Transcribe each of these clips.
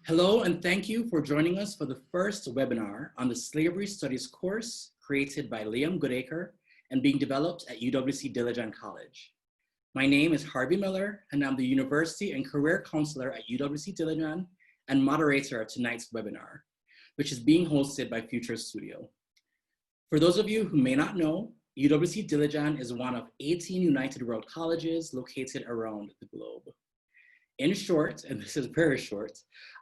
Hello, and thank you for joining us for the first webinar on the Slavery Studies course created by Liam Goodacre and being developed at UWC Dilijan College. My name is Harvey Miller, and I'm the University and Career Counselor at UWC Dilijan and moderator of tonight's webinar, which is being hosted by Future Studio. For those of you who may not know, UWC Dilijan is one of 18 United World Colleges located around the globe. In short, and this is very short,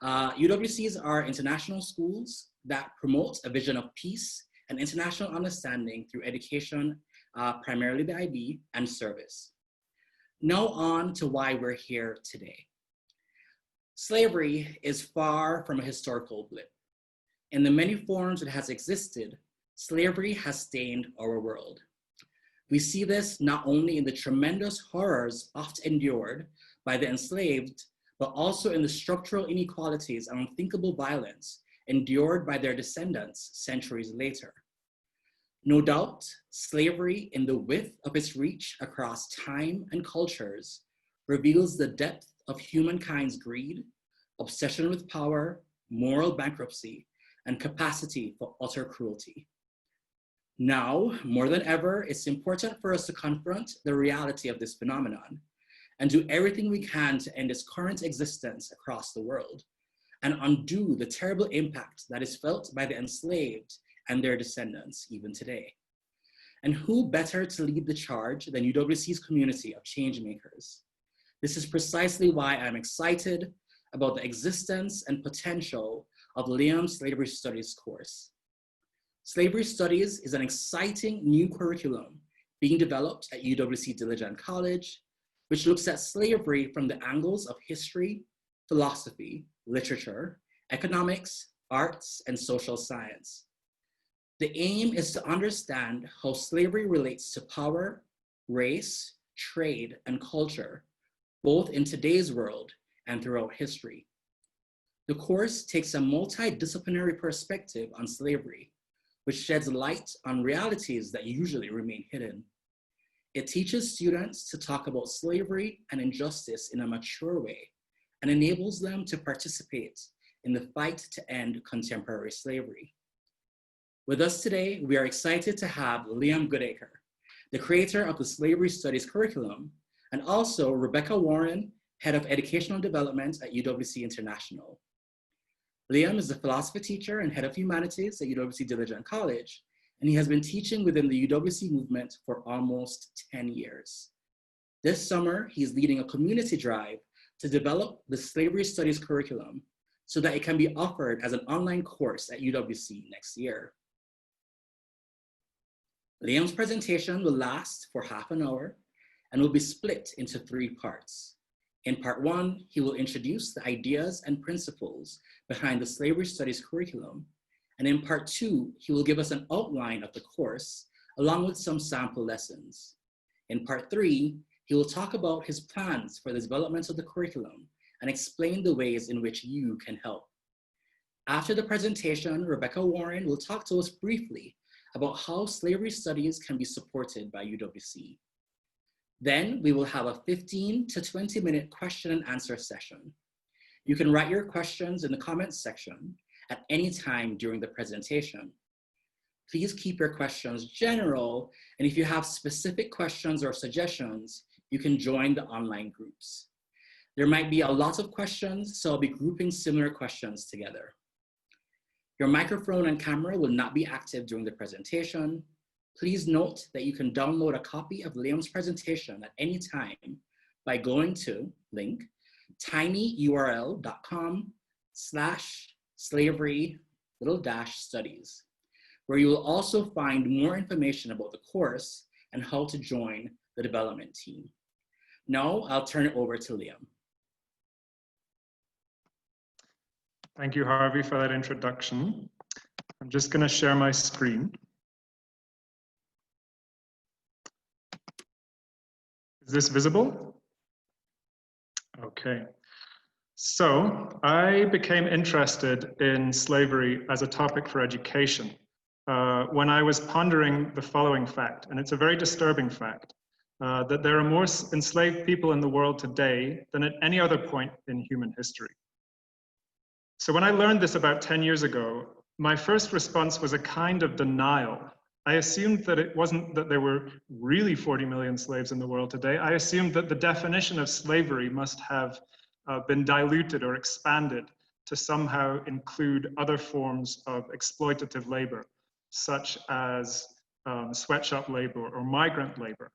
UWCs are international schools that promote a vision of peace and international understanding through education, primarily the IB, and service. Now on to why we're here today. Slavery is far from a historical blip. In the many forms it has existed, slavery has stained our world. We see this not only in the tremendous horrors oft endured by the enslaved, but also in the structural inequalities and unthinkable violence endured by their descendants centuries later. No doubt, slavery in the width of its reach across time and cultures reveals the depth of humankind's greed, obsession with power, moral bankruptcy, and capacity for utter cruelty. Now, more than ever, it's important for us to confront the reality of this phenomenon and do everything we can to end its current existence across the world and undo the terrible impact that is felt by the enslaved and their descendants even today. And who better to lead the charge than UWC's community of changemakers? This is precisely why I'm excited about the existence and potential of Liam's Slavery Studies course. Slavery Studies is an exciting new curriculum being developed at UWC Dilijan College, which looks at slavery from the angles of history, philosophy, literature, economics, arts, and social science. The aim is to understand how slavery relates to power, race, trade, and culture, both in today's world and throughout history. The course takes a multidisciplinary perspective on slavery, which sheds light on realities that usually remain hidden. It teaches students to talk about slavery and injustice in a mature way and enables them to participate in the fight to end contemporary slavery. With us today, we are excited to have Liam Goodacre, the creator of the Slavery Studies curriculum, and also Rebecca Warren, Head of Educational Development at UWC International. Liam is a philosophy teacher and Head of Humanities at UWC Dilijan College, and he has been teaching within the UWC movement for almost 10 years. This summer, he's leading a community drive to develop the Slavery Studies curriculum so that it can be offered as an online course at UWC next year. Liam's presentation will last for half an hour and will be split into 3 parts. In part 1, he will introduce the ideas and principles behind the Slavery Studies curriculum. And in part 2, he will give us an outline of the course along with some sample lessons. In part 3, he will talk about his plans for the development of the curriculum and explain the ways in which you can help. After the presentation, Rebecca Warren will talk to us briefly about how slavery studies can be supported by UWC. Then we will have a 15 to 20 minute question and answer session. You can write your questions in the comments section at any time during the presentation. Please keep your questions general, and if you have specific questions or suggestions, you can join the online groups. There might be a lot of questions, so I'll be grouping similar questions together. Your microphone and camera will not be active during the presentation. Please note that you can download a copy of Liam's presentation at any time by going to link tinyurl.com/slavery-studies, where you will also find more information about the course and how to join the development team. Now I'll turn it over to Liam. Thank you, Harvey, for that introduction. I'm just going to share my screen. Is this visible? Okay. So I became interested in slavery as a topic for education when I was pondering the following fact, and it's a very disturbing fact, that there are more enslaved people in the world today than at any other point in human history. So when I learned this about 10 years ago, my first response was a kind of denial. I assumed that it wasn't that there were really 40 million slaves in the world today. I assumed that the definition of slavery must have been diluted or expanded to somehow include other forms of exploitative labor, such as sweatshop labor or migrant labor.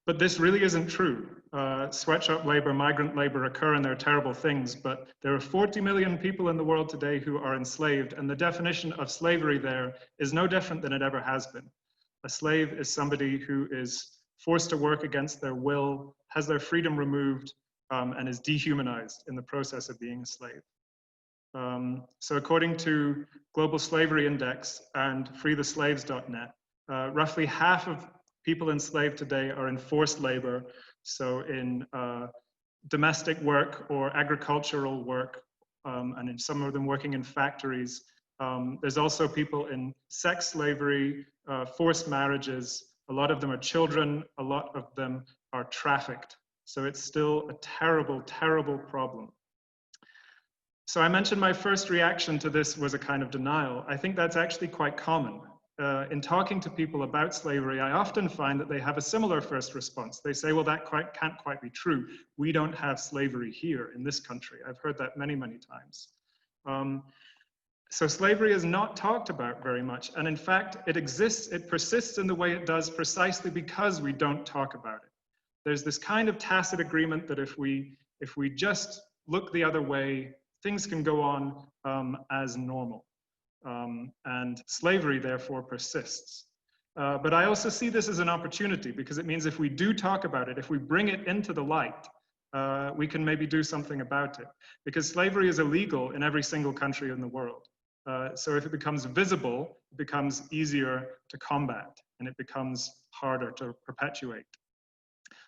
But this really isn't true. Sweatshop labor, migrant labor occur and they're terrible things, but there are 40 million people in the world today who are enslaved, and the definition of slavery there is no different than it ever has been. A slave is somebody who is forced to work against their will, has their freedom removed, and is dehumanized in the process of being a slave. So according to Global Slavery Index and freetheslaves.net, roughly half of people enslaved today are in forced labor, so in domestic work or agricultural work, and in some of them working in factories. There's also people in sex slavery, forced marriages. A lot of them are children, a lot of them are trafficked. So it's still a terrible, terrible problem. So I mentioned my first reaction to this was a kind of denial. I think that's actually quite common. In talking to people about slavery, I often find that they have a similar first response. They say, well, that can't quite be true. We don't have slavery here in this country. I've heard that many, many times. So slavery is not talked about very much. And in fact, it exists, it persists in the way it does precisely because we don't talk about it. There's this kind of tacit agreement that if we just look the other way, things can go on as normal. And slavery, therefore, persists. But I also see this as an opportunity because it means if we do talk about it, if we bring it into the light, we can maybe do something about it. Because slavery is illegal in every single country in the world. So if it becomes visible, it becomes easier to combat and it becomes harder to perpetuate.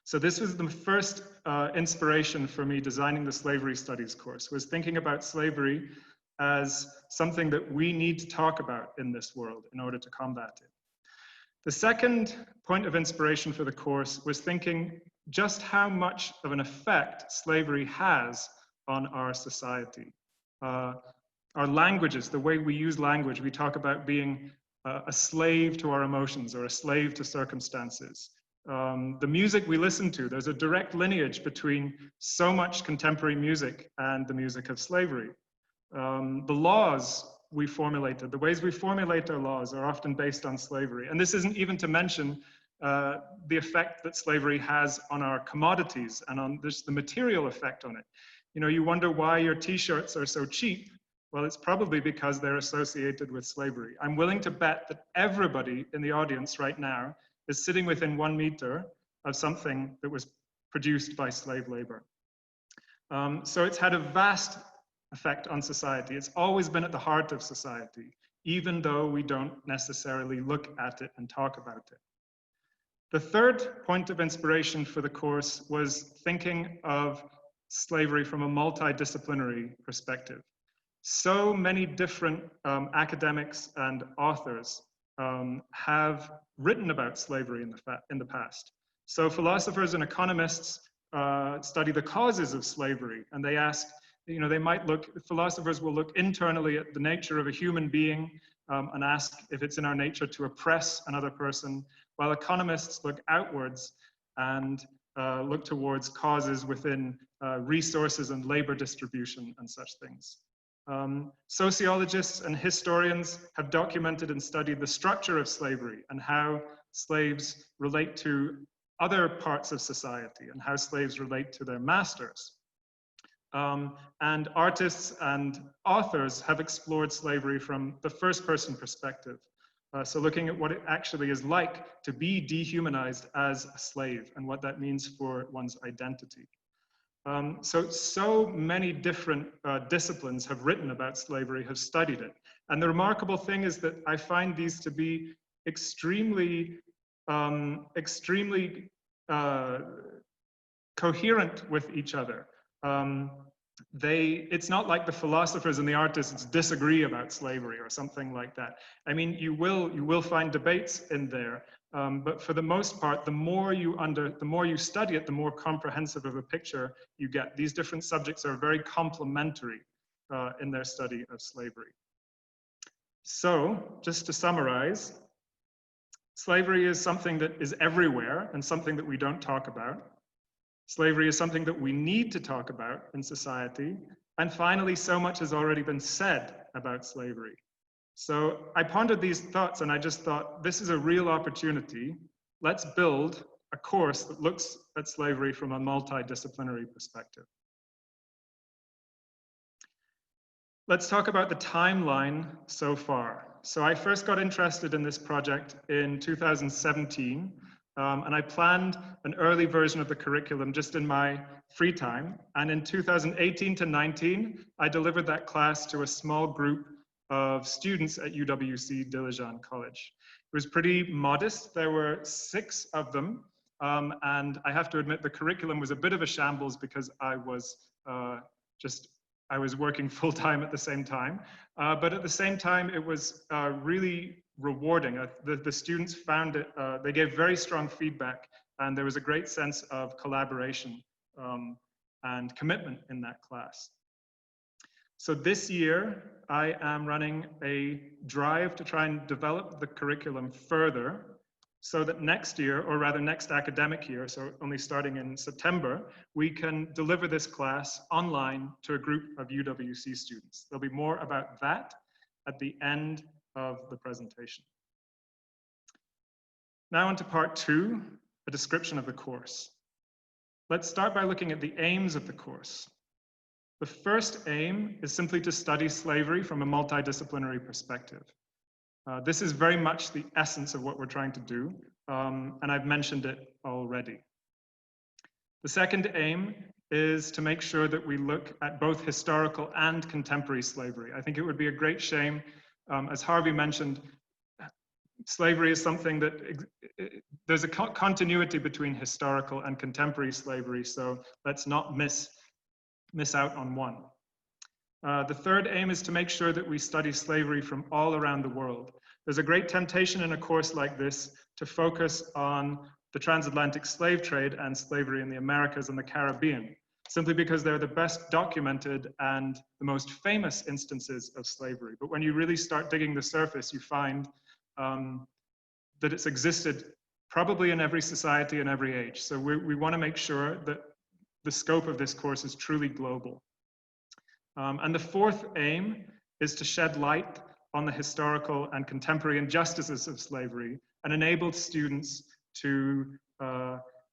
So this was the first inspiration for me designing the slavery studies course, was thinking about slavery as something that we need to talk about in this world in order to combat it. The second point of inspiration for the course was thinking just how much of an effect slavery has on our society. Our languages, the way we use language, we talk about being a slave to our emotions or a slave to circumstances. The music we listen to, there's a direct lineage between so much contemporary music and the music of slavery. The laws we formulated, the ways we formulate our laws are often based on slavery. And this isn't even to mention the effect that slavery has on our commodities and on just the material effect on it. You know, you wonder why your t-shirts are so cheap. Well, it's probably because they're associated with slavery. I'm willing to bet that everybody in the audience right now is sitting within 1 meter of something that was produced by slave labor. So it's had a vast effect on society. It's always been at the heart of society, even though we don't necessarily look at it and talk about it. The third point of inspiration for the course was thinking of slavery from a multidisciplinary perspective. So many different academics and authors have written about slavery in the past. So philosophers and economists study the causes of slavery, and they ask, you know, they might look, philosophers will look internally at the nature of a human being and ask if it's in our nature to oppress another person, while economists look outwards and look towards causes within resources and labor distribution and such things. Sociologists and historians have documented and studied the structure of slavery and how slaves relate to other parts of society and how slaves relate to their masters. And artists and authors have explored slavery from the first-person perspective. So looking at what it actually is like to be dehumanized as a slave and what that means for one's identity. So many different disciplines have written about slavery, have studied it. And the remarkable thing is that I find these to be extremely coherent with each other. it's not like the philosophers and the artists disagree about slavery or something like that. I mean, you will find debates in there, but for the most part, the more you study it, the more comprehensive of a picture you get. These different subjects are very complementary in their study of slavery. So, just to summarize, slavery is something that is everywhere and something that we don't talk about. Slavery is something that we need to talk about in society. And finally, so much has already been said about slavery. So I pondered these thoughts and I just thought, this is a real opportunity. Let's build a course that looks at slavery from a multidisciplinary perspective. Let's talk about the timeline so far. So I first got interested in this project in 2017. And I planned an early version of the curriculum just in my free time. And in 2018 to 19, I delivered that class to a small group of students at UWC Dilijan College. It was pretty modest. There were 6 of them. And I have to admit, the curriculum was a bit of a shambles because I was working full time at the same time. But at the same time, it was really rewarding. The students found it, they gave very strong feedback, and there was a great sense of collaboration and commitment in that class. So this year, I am running a drive to try and develop the curriculum further so that next year, or rather next academic year, so only starting in September, we can deliver this class online to a group of UWC students. There'll be more about that at the end of the presentation. Now on to part 2, a description of the course. Let's start by looking at the aims of the course. The first aim is simply to study slavery from a multidisciplinary perspective. This is very much the essence of what we're trying to do, and I've mentioned it already. The second aim is to make sure that we look at both historical and contemporary slavery. I think it would be a great shame, as Harvey mentioned, slavery is something that, there's a continuity between historical and contemporary slavery, so let's not miss out on one. The third aim is to make sure that we study slavery from all around the world. There's a great temptation in a course like this to focus on the transatlantic slave trade and slavery in the Americas and the Caribbean, simply because they're the best documented and the most famous instances of slavery. But when you really start digging the surface, you find that it's existed probably in every society and every age. So we want to make sure that the scope of this course is truly global. And the fourth aim is to shed light on the historical and contemporary injustices of slavery and enable students to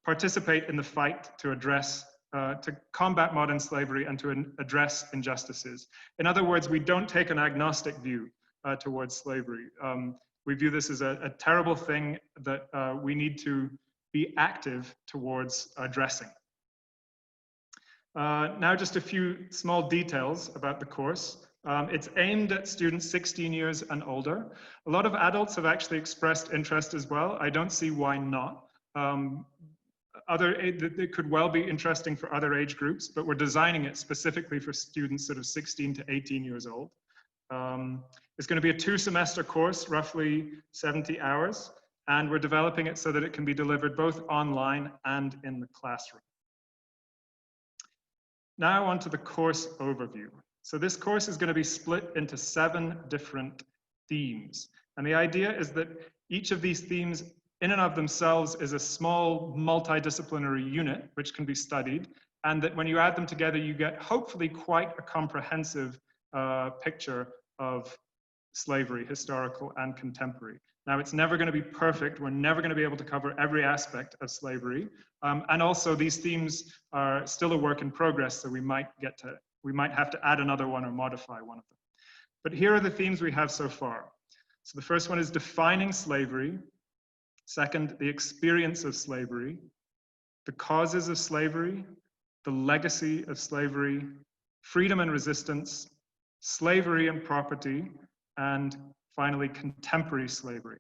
participate in the fight to combat modern slavery and to address injustices. In other words, we don't take an agnostic view towards slavery. We view this as a terrible thing that we need to be active towards addressing. Now just a few small details about the course. It's aimed at students 16 years and older. A lot of adults have actually expressed interest as well. I don't see why not. It could well be interesting for other age groups, but we're designing it specifically for students sort of 16 to 18 years old. It's going to be a 2-semester course, roughly 70 hours, and we're developing it so that it can be delivered both online and in the classroom. Now on to the course overview. So this course is going to be split into 7 different themes. And the idea is that each of these themes in and of themselves is a small multidisciplinary unit which can be studied, and that when you add them together, you get hopefully quite a comprehensive picture of slavery, historical and contemporary. Now, it's never going to be perfect. We're never going to be able to cover every aspect of slavery. And also, these themes are still a work in progress, so we might have to add another one or modify one of them. But here are the themes we have so far. So the first one is defining slavery. Second, the experience of slavery, the causes of slavery, the legacy of slavery, freedom and resistance, slavery and property, and finally, contemporary slavery.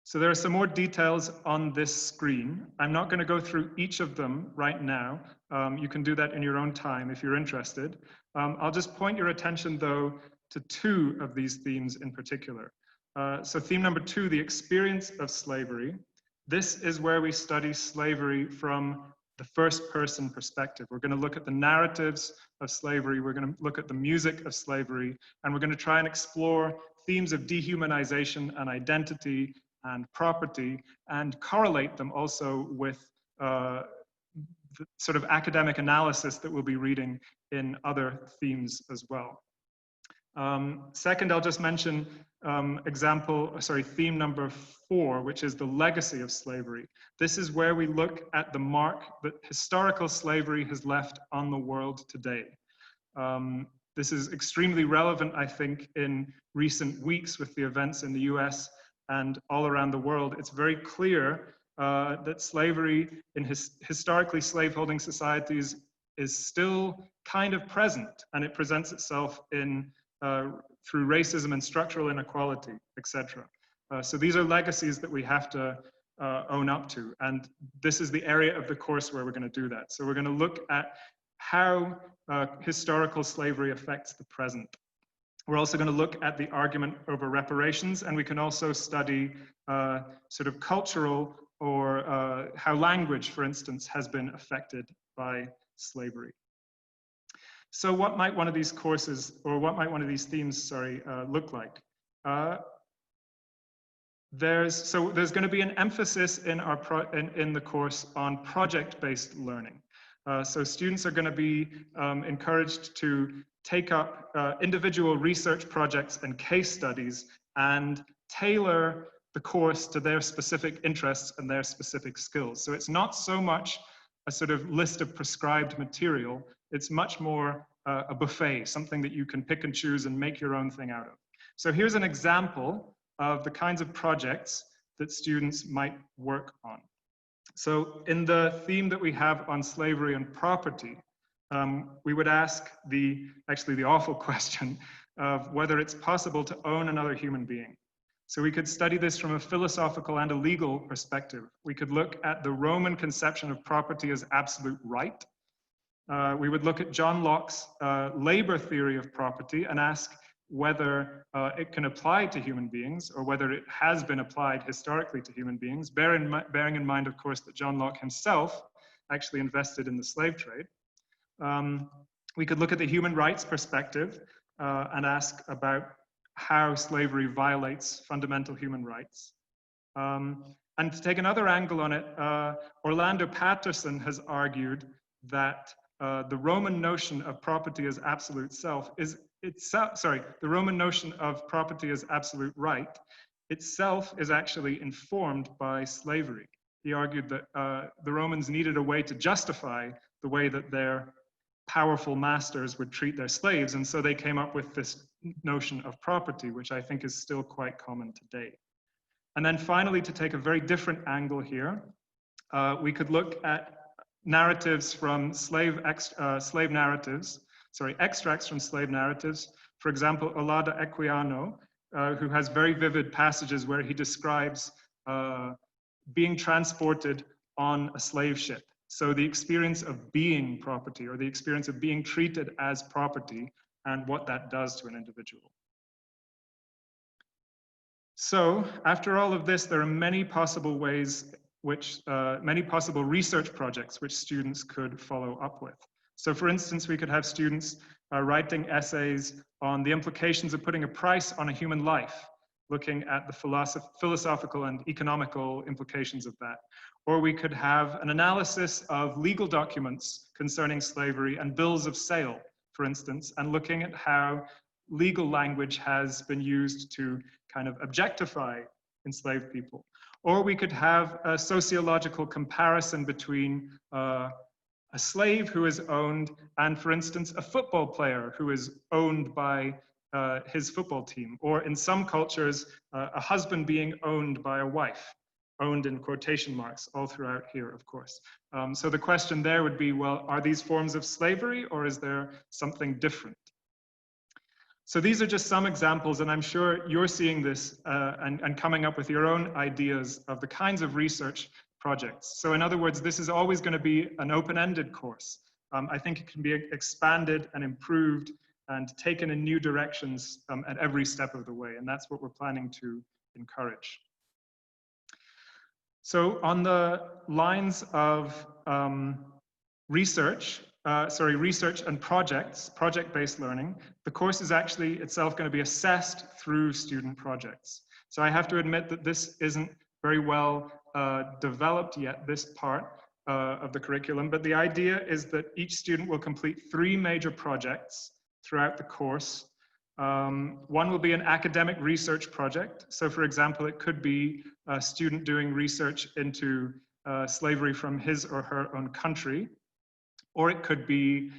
So there are some more details on this screen. I'm not going to go through each of them right now. You can do that in your own time if you're interested. I'll just point your attention, though, to two of these themes in particular. So theme number 2, the experience of slavery. This is where we study slavery from the first person perspective. We're going to look at the narratives of slavery, we're going to look at the music of slavery, and we're going to try and explore themes of dehumanization and identity and property, and correlate them also with the sort of academic analysis that we'll be reading in other themes as well. Second, I'll just mention theme number 4, which is the legacy of slavery. This is where we look at the mark that historical slavery has left on the world today. This is extremely relevant, I think, in recent weeks with the events in the US and all around the world. It's very clear that slavery in historically slaveholding societies is still kind of present, and it presents itself in through racism and structural inequality, etc. So these are legacies that we have to own up to, and this is the area of the course where we're going to do that. So we're going to look at how historical slavery affects the present. We're also going to look at the argument over reparations, and we can also study sort of cultural or how language, for instance, has been affected by slavery. So what might one of these courses, or what might one of these themes, look like? There's going to be an emphasis in in the course on project-based learning. So students are going to be encouraged to take up individual research projects and case studies and tailor the course to their specific interests and their specific skills. So it's not so much a sort of list of prescribed material, it's much more a buffet, something that you can pick and choose and make your own thing out of. So here's an example of the kinds of projects that students might work on. So in the theme that we have on slavery and property, we would ask the awful question of whether it's possible to own another human being. So we could study this from a philosophical and a legal perspective. We could look at the Roman conception of property as absolute right. We would look at John Locke's labor theory of property and ask whether it can apply to human beings, or whether it has been applied historically to human beings, bearing in mind, of course, that John Locke himself actually invested in the slave trade. We could look at the human rights perspective and ask about how slavery violates fundamental human rights. And to take another angle on it, Orlando Patterson has argued that the Roman notion of property as absolute the Roman notion of property as absolute right itself is actually informed by slavery. He argued that the Romans needed a way to justify the way that their powerful masters would treat their slaves, and so they came up with this notion of property, which I think is still quite common today. And then finally, to take a very different angle here, we could look at narratives from extracts from slave narratives. For example, Olada Equiano, who has very vivid passages where he describes being transported on a slave ship. So the experience of being property, or the experience of being treated as property, and what that does to an individual. So after all of this, there are many possible ways many possible research projects which students could follow up with. So for instance, we could have students writing essays on the implications of putting a price on a human life, looking at the philosophical and economical implications of that. Or we could have an analysis of legal documents concerning slavery and bills of sale, for instance, and looking at how legal language has been used to kind of objectify enslaved people. Or we could have a sociological comparison between a slave who is owned and, for instance, a football player who is owned by his football team. Or in some cultures, a husband being owned by a wife, owned in quotation marks all throughout here, of course. So the question there would be, well, are these forms of slavery, or is there something different? So these are just some examples, and I'm sure you're seeing this and coming up with your own ideas of the kinds of research projects. So in other words, this is always going to be an open-ended course. I think it can be expanded and improved and taken in new directions at every step of the way, and that's what we're planning to encourage. So on the lines of research and projects, project-based learning, the course is actually itself going to be assessed through student projects. So I have to admit that this isn't very well developed yet, this part of the curriculum, but the idea is that each student will complete 3 major projects throughout the course. One will be an academic research project. So for example, it could be a student doing research into slavery from his or her own country, or it could be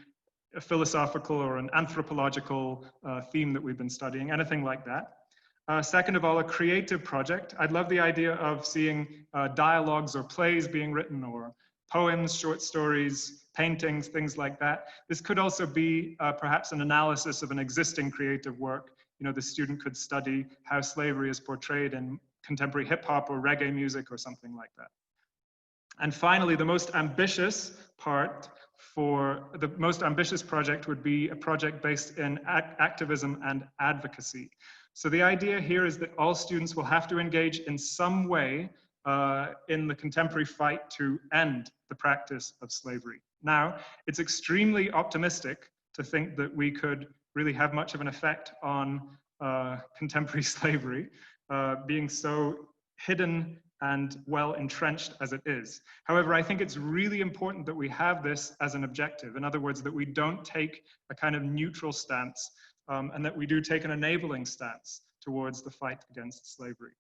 a philosophical or an anthropological theme that we've been studying, anything like that. Second of all, a creative project. I'd love the idea of seeing dialogues or plays being written, or poems, short stories, paintings, things like that. This could also be perhaps an analysis of an existing creative work. You know, the student could study how slavery is portrayed in contemporary hip hop or reggae music or something like that. And finally, the most ambitious part for the most ambitious project would be a project based in activism and advocacy. So the idea here is that all students will have to engage in some way in the contemporary fight to end the practice of slavery. Now, it's extremely optimistic to think that we could really have much of an effect on contemporary slavery, being so hidden and well entrenched as it is. However, I think it's really important that we have this as an objective. In other words, that we don't take a kind of neutral stance and that we do take an enabling stance towards the fight against slavery.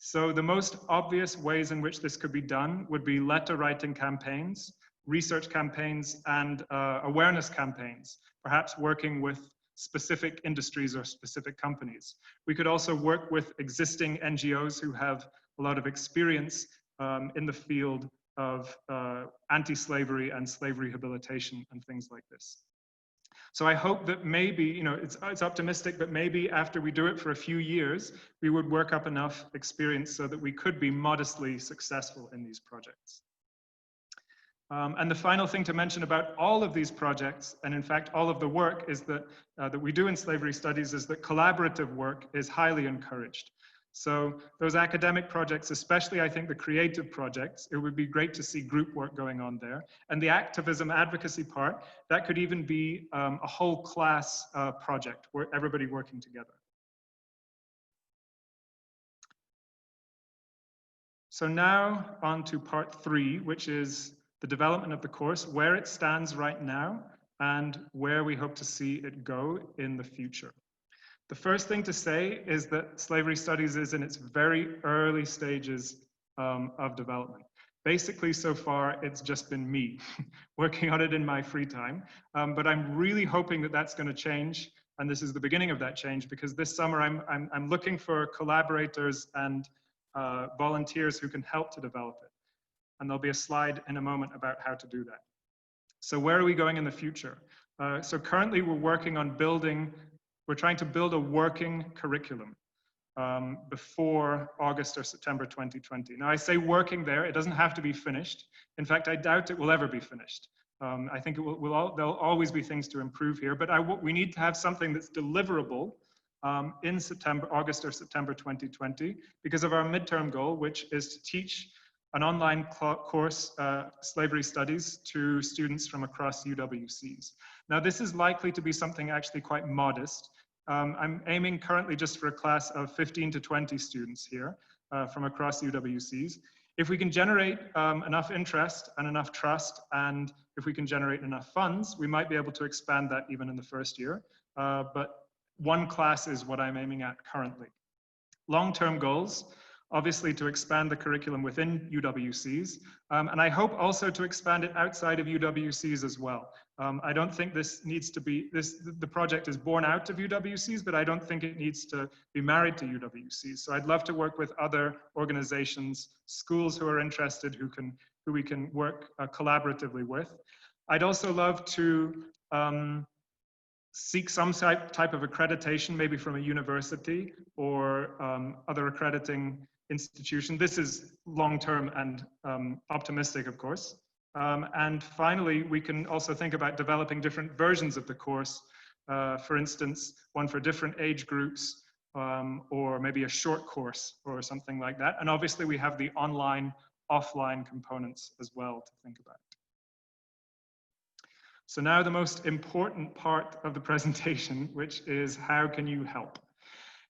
So the most obvious ways in which this could be done would be letter writing campaigns, research campaigns, and awareness campaigns, perhaps working with specific industries or specific companies. We could also work with existing NGOs who have a lot of experience in the field of anti-slavery and slave rehabilitation and things like this. So I hope that maybe, you know, it's optimistic, but maybe after we do it for a few years, we would work up enough experience so that we could be modestly successful in these projects. And the final thing to mention about all of these projects, and in fact all of the work is that, that we do in slavery studies, is that collaborative work is highly encouraged. So those academic projects, especially I think the creative projects, it would be great to see group work going on there. And the activism advocacy part, that could even be a whole class project where everybody working together. So now on to part 3, which is the development of the course, where it stands right now and where we hope to see it go in the future. The first thing to say is that slavery studies is in its very early stages of development. Basically, so far, it's just been me working on it in my free time. But I'm really hoping that that's going to change. And this is the beginning of that change, because this summer I'm looking for collaborators and volunteers who can help to develop it. And there'll be a slide in a moment about how to do that. So where are we going in the future? So currently, we're trying to build a working curriculum before August or September 2020. Now I say working there, it doesn't have to be finished. In fact, I doubt it will ever be finished. I think there'll always be things to improve here, but we need to have something that's deliverable in August or September 2020 because of our midterm goal, which is to teach an online course, Slavery Studies, to students from across UWCs. Now this is likely to be something actually quite modest. I'm aiming currently just for a class of 15 to 20 students here from across UWCs. If we can generate enough interest and enough trust, and if we can generate enough funds, we might be able to expand that even in the first year. But one class is what I'm aiming at currently. Long-term goals, obviously to expand the curriculum within UWCs, and I hope also to expand it outside of UWCs as well. I don't think this needs to be, the project is born out of UWCs, but I don't think it needs to be married to UWCs. So I'd love to work with other organizations, schools who are interested, who we can work collaboratively with. I'd also love to seek some type of accreditation, maybe from a university or other accrediting institution. This is long-term and optimistic, of course. And finally, we can also think about developing different versions of the course. For instance, one for different age groups, or maybe a short course or something like that. And obviously we have the online, offline components as well to think about. So now the most important part of the presentation, which is how can you help?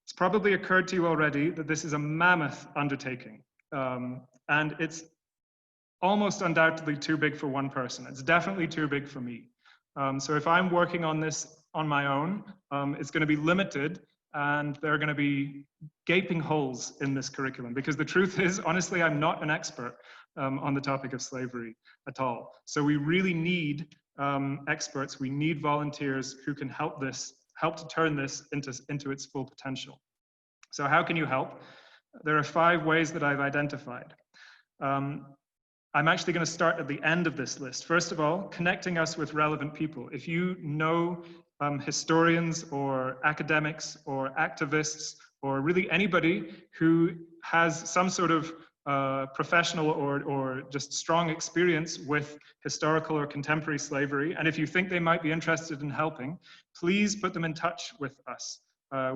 It's probably occurred to you already that this is a mammoth undertaking, and it's almost undoubtedly too big for one person. It's definitely too big for me. So if I'm working on this on my own, it's going to be limited, and there are going to be gaping holes in this curriculum, because the truth is, honestly, I'm not an expert on the topic of slavery at all. So we really need experts, we need volunteers who can help to turn this into its full potential. So how can you help? There are 5 ways that I've identified. I'm actually going to start at the end of this list. First of all, connecting us with relevant people. If you know historians or academics or activists or really anybody who has some sort of professional or just strong experience with historical or contemporary slavery, and if you think they might be interested in helping, please put them in touch with us.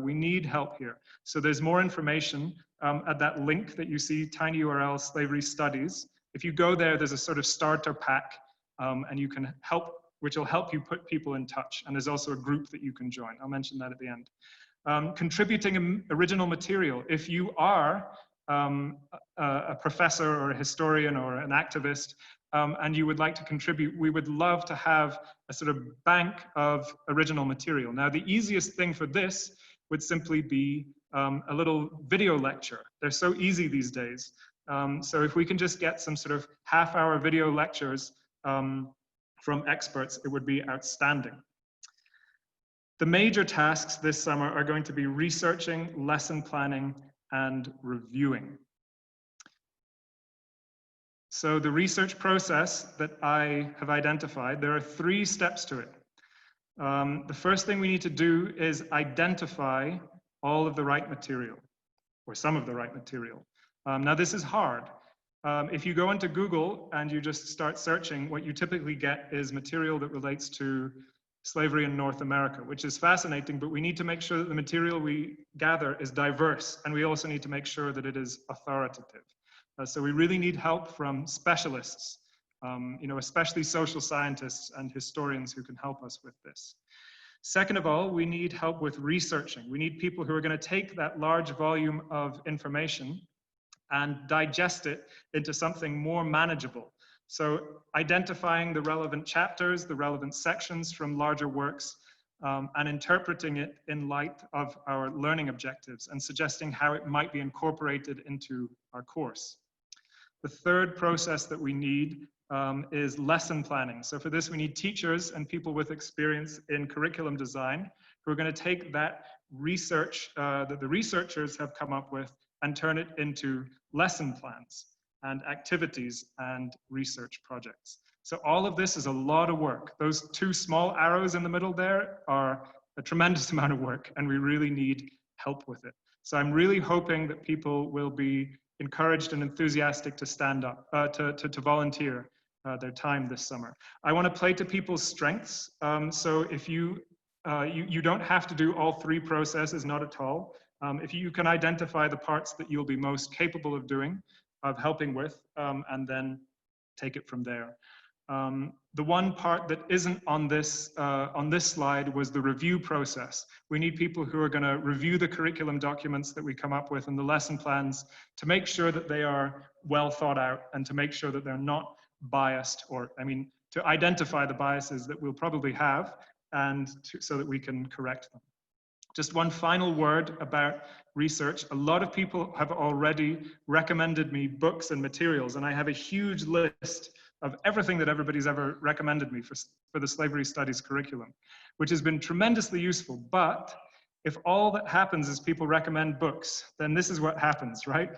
We need help here. So there's more information at that link that you see, tinyURL Slavery Studies. If you go there, there's a sort of starter pack, and you can help, which will help you put people in touch. And there's also a group that you can join. I'll mention that at the end. Contributing original material. If you are a professor or a historian or an activist, and you would like to contribute, we would love to have a sort of bank of original material. Now, the easiest thing for this would simply be a little video lecture. They're so easy these days. So if we can just get some sort of half-hour video lectures from experts, it would be outstanding. The major tasks this summer are going to be researching, lesson planning, and reviewing. So the research process that I have identified, there are 3 steps to it. The first thing we need to do is identify all of the right material, or some of the right material. Now this is hard. If you go into Google and you just start searching, what you typically get is material that relates to slavery in North America, which is fascinating, but we need to make sure that the material we gather is diverse, and we also need to make sure that it is authoritative. So we really need help from specialists, especially social scientists and historians who can help us with this. Second of all, we need help with researching. We need people who are going to take that large volume of information and digest it into something more manageable. So identifying the relevant chapters, the relevant sections from larger works, and interpreting it in light of our learning objectives and suggesting how it might be incorporated into our course. The third process that we need is lesson planning. So for this, we need teachers and people with experience in curriculum design who are going to take that research that the researchers have come up with and turn it into lesson plans and activities and research projects. So all of this is a lot of work. Those 2 small arrows in the middle there are a tremendous amount of work, and we really need help with it. So I'm really hoping that people will be encouraged and enthusiastic to stand up, to volunteer their time this summer. I want to play to people's strengths. So if you don't have to do all 3 processes, not at all. If you can identify the parts that you'll be most capable of doing, of helping with, and then take it from there. The one part that isn't on this slide was the review process. We need people who are going to review the curriculum documents that we come up with and the lesson plans to make sure that they are well thought out and to make sure that they're not biased, or, to identify the biases that we'll probably have and so that we can correct them. Just one final word about research. A lot of people have already recommended me books and materials, and I have a huge list of everything that everybody's ever recommended me for the slavery studies curriculum, which has been tremendously useful. But if all that happens is people recommend books, then this is what happens, right?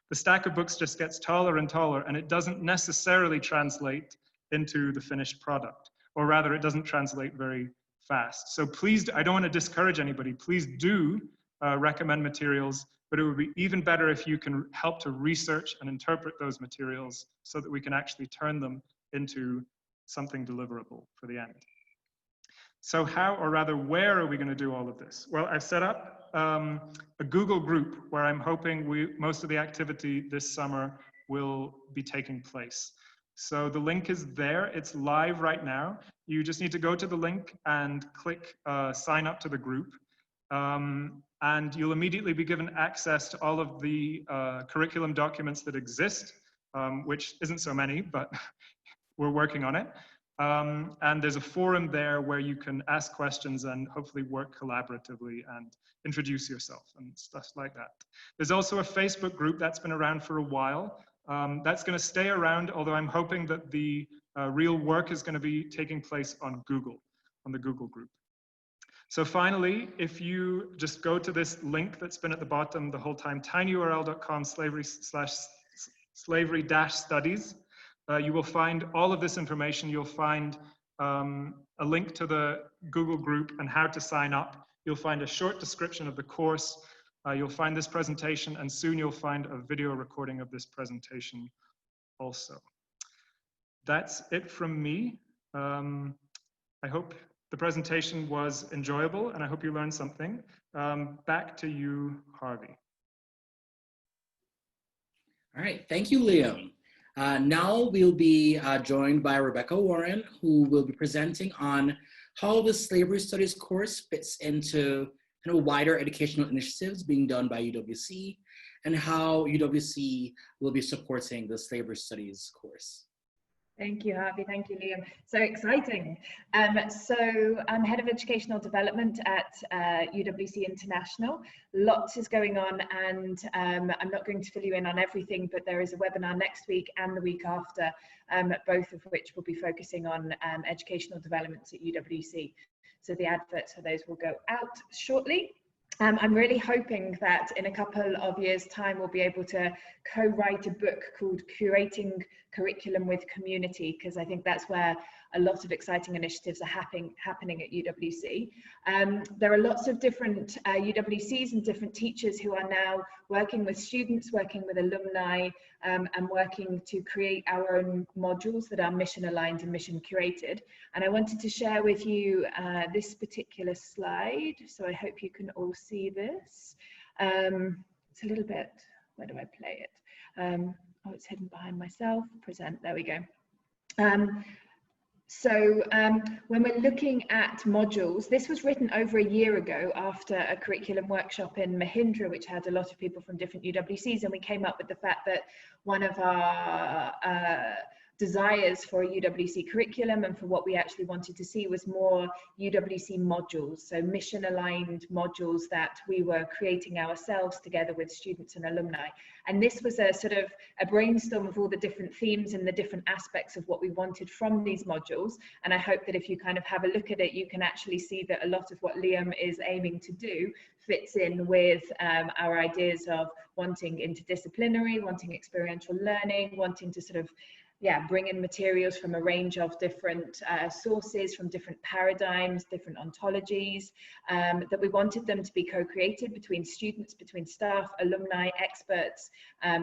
The stack of books just gets taller and taller, and it doesn't necessarily translate into the finished product, or rather it doesn't translate very fast. So please, I don't want to discourage anybody, please do recommend materials, but it would be even better if you can help to research and interpret those materials so that we can actually turn them into something deliverable for the end. So how, or rather, where are we going to do all of this? Well, I've set up a Google group where I'm hoping most of the activity this summer will be taking place. So the link is there. It's live right now. You just need to go to the link and click sign up to the group. And you'll immediately be given access to all of the curriculum documents that exist, which isn't so many, but we're working on it. And there's a forum there where you can ask questions and hopefully work collaboratively and introduce yourself and stuff like that. There's also a Facebook group that's been around for a while. That's going to stay around, although I'm hoping that the real work is going to be taking place on Google, on the Google group. So finally, if you just go to this link that's been at the bottom the whole time, tinyurl.com/slavery-studies, you will find all of this information. You'll find a link to the Google group and how to sign up. You'll find a short description of the course. You'll find this presentation, and soon you'll find a video recording of this presentation also. That's it from me. I hope the presentation was enjoyable, and I hope you learned something. Back to you, Harvey. All right, thank you, Liam. Now we'll be joined by Rebecca Warren, who will be presenting on how the Slavery Studies course fits into wider educational initiatives being done by UWC, and how UWC will be supporting the Slavery Studies course. Thank you, Harvey. Thank you, Liam. So exciting. So I'm Head of Educational Development at UWC International. Lots is going on, and I'm not going to fill you in on everything, but there is a webinar next week and the week after, both of which will be focusing on educational developments at UWC. So the adverts for those will go out shortly. I'm really hoping that in a couple of years' time, we'll be able to co-write a book called Curating Curriculum with Community, because I think that's where a lot of exciting initiatives are happening at UWC. There are lots of different UWCs and different teachers who are now working with students, working with alumni, and working to create our own modules that are mission aligned and mission curated. And I wanted to share with you this particular slide. So I hope you can all see this. It's a little bit, where do I play it? Oh, it's hidden behind myself. Present, there we go. So when we're looking at modules, this was written over a year ago after a curriculum workshop in Mahindra, which had a lot of people from different UWCs, and we came up with the fact that one of our desires for a UWC curriculum and for what we actually wanted to see was more UWC modules, so mission aligned modules that we were creating ourselves together with students and alumni. And this was a sort of a brainstorm of all the different themes and the different aspects of what we wanted from these modules. And I hope that if you kind of have a look at it, you can actually see that a lot of what Liam is aiming to do fits in with our ideas of wanting interdisciplinary, wanting experiential learning, wanting to sort of bring in materials from a range of different sources, from different paradigms, different ontologies, that we wanted them to be co-created between students, between staff, alumni, experts,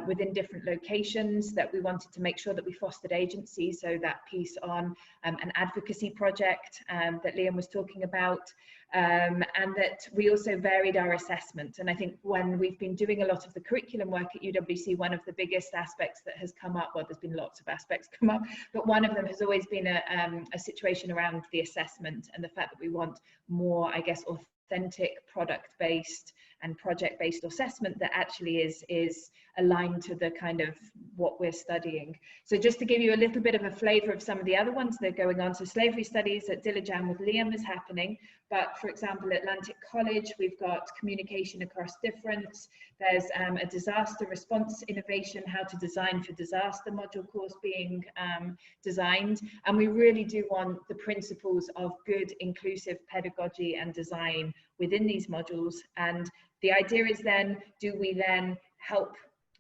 within different locations, that we wanted to make sure that we fostered agency. So that piece on an advocacy project that Liam was talking about, and that we also varied our assessment. And I think when we've been doing a lot of the curriculum work at UWC, one of the biggest aspects that has come up, well, there's been lots of aspects come up, but one of them has always been a situation around the assessment and the fact that we want more, I guess, authentic product-based and project-based assessment that actually is aligned to the kind of what we're studying. So just to give you a little bit of a flavor of some of the other ones that are going on. So slavery studies at Dilijan with Liam is happening, but for example, at Atlantic College, we've got communication across difference. There's a disaster response innovation, how to design for disaster module course being designed. And we really do want the principles of good inclusive pedagogy and design within these modules. And the idea is then, do we then help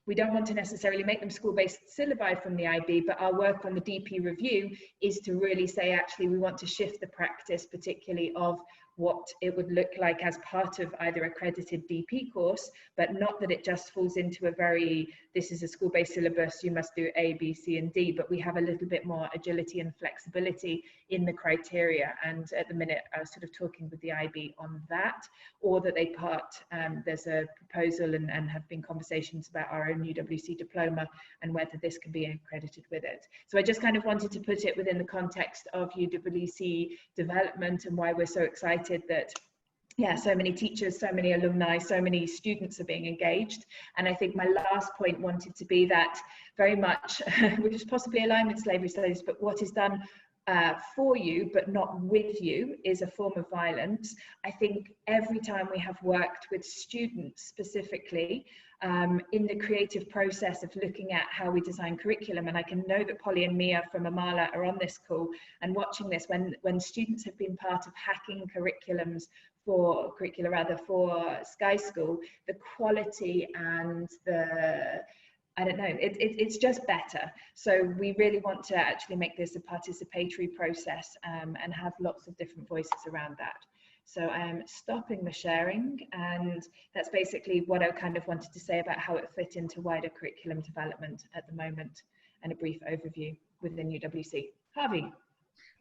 we don't want to necessarily make them school-based syllabi from the IB, but our work on the DP review is to really say, actually, we want to shift the practice, particularly of what it would look like as part of either accredited DP course, but not that it just falls into a very, this is a school-based syllabus, you must do A, B, C, and D, but we have a little bit more agility and flexibility in the criteria. And at the minute, I was sort of talking with the IB on that, or that they there's a proposal and have been conversations about our own UWC diploma and whether this can be accredited with it. So I just kind of wanted to put it within the context of UWC development and why we're so excited that, yeah, so many teachers, so many alumni, so many students are being engaged. And I think my last point wanted to be that very much, which is possibly aligned with slavery studies, but what is done for you but not with you is a form of violence. I think every time we have worked with students specifically in the creative process of looking at how we design curriculum, and I can know that Polly and Mia from Amala are on this call and watching this, when students have been part of hacking curricula for Sky School, the quality and the, I don't know, it's just better. So we really want to actually make this a participatory process and have lots of different voices around that. So I am stopping the sharing, and that's basically what I kind of wanted to say about how it fit into wider curriculum development at the moment, and a brief overview within UWC. Harvey.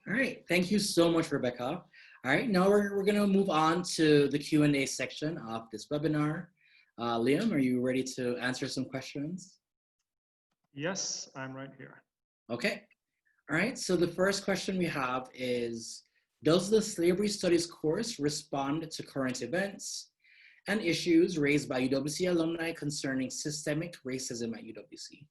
All right, thank you so much, Rebecca. All right, now we're gonna move on to the Q&A section of this webinar. Liam, are you ready to answer some questions? Yes, I'm right here. Okay. All right. So the first question we have is, does the Slavery Studies course respond to current events and issues raised by UWC alumni concerning systemic racism at UWC?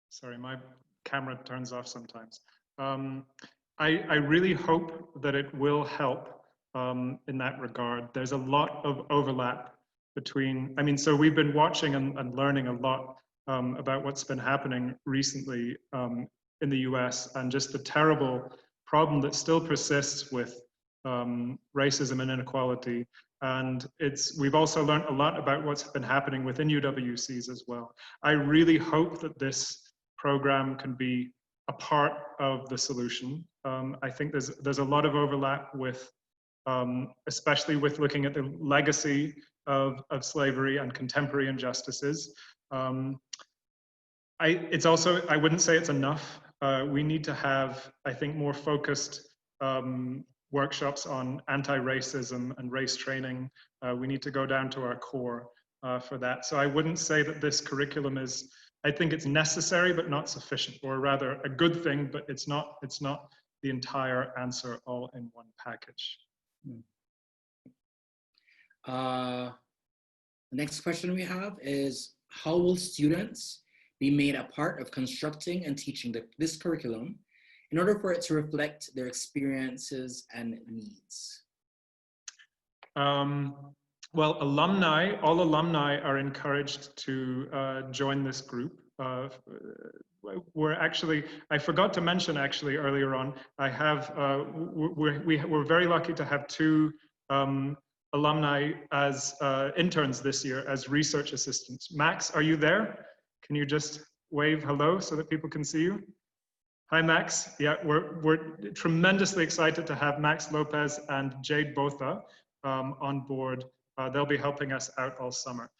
Sorry, my camera turns off sometimes. I really hope that it will help in that regard. There's a lot of overlap between, I mean, so we've been watching and learning a lot about what's been happening recently in the US, and just the terrible problem that still persists with racism and inequality. And we've also learned a lot about what's been happening within UWCs as well. I really hope that this program can be a part of the solution. I think there's a lot of overlap with, especially with looking at the legacy of slavery and contemporary injustices. It's also, I wouldn't say it's enough. We need to have, I think, more focused workshops on anti-racism and race training. We need to go down to our core for that. So I wouldn't say that this curriculum is, I think it's necessary but not sufficient, or rather a good thing, but it's not the entire answer all in one package. The next question we have is, how will students be made a part of constructing and teaching this curriculum in order for it to reflect their experiences and needs? Well, all alumni are encouraged to join this group. We're actually, I forgot to mention actually earlier on, I have, we're very lucky to have two alumni as interns this year as research assistants. Max, are you there? Can you just wave hello so that people can see you? Hi, Max. Yeah, we're tremendously excited to have Max Lopez and Jade Botha on board. They'll be helping us out all summer.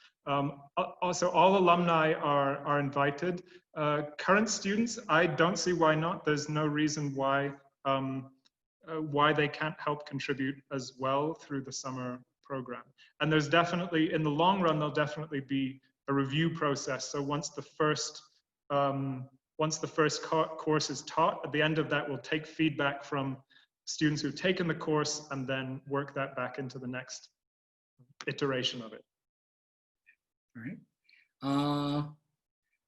Also, all alumni are invited. Current students, I don't see why not. There's no reason why they can't help contribute as well through the summer program. And there's definitely, in the long run, there'll definitely be a review process. So once the first course is taught, at the end of that, we'll take feedback from students who've taken the course and then work that back into the next iteration of it. All right.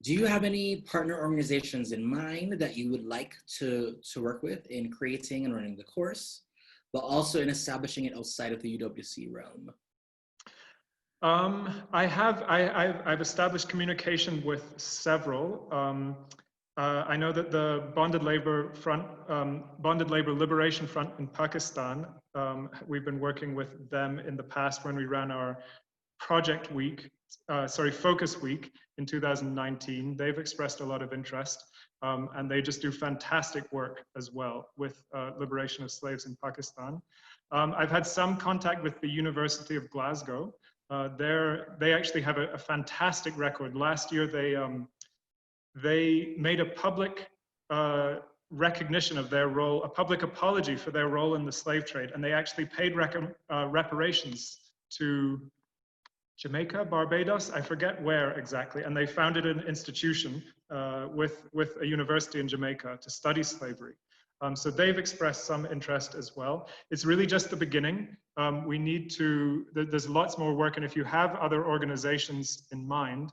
Do you have any partner organizations in mind that you would like to work with in creating and running the course, but also in establishing it outside of the UWC realm? I've established communication with several. I know that the Bonded Labor Liberation Front in Pakistan, we've been working with them in the past when we ran our project week, focus week in 2019. They've expressed a lot of interest, and they just do fantastic work as well with liberation of slaves in Pakistan. I've had some contact with the University of Glasgow. They actually have a fantastic record. Last year, they made a public recognition of their role, a public apology for their role in the slave trade, and they actually paid reparations to Jamaica, Barbados, I forget where exactly, and they founded an institution with a university in Jamaica to study slavery. So they've expressed some interest as well. It's really just the beginning. We need to, there's lots more work, and if you have other organizations in mind,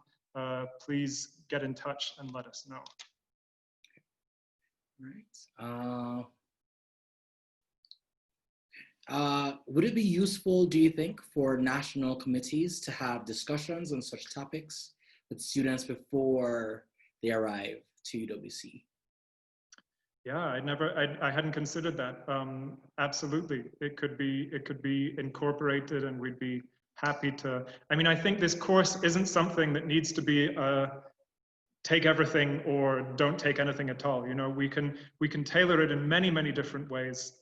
please get in touch and let us know. Right. Would it be useful, do you think, for national committees to have discussions on such topics with students before they arrive to UWC? Yeah, I hadn't considered that. Absolutely, it could be incorporated, and we'd be happy to. I mean, I think this course isn't something that needs to be take everything or don't take anything at all. You know, we can tailor it in many different ways.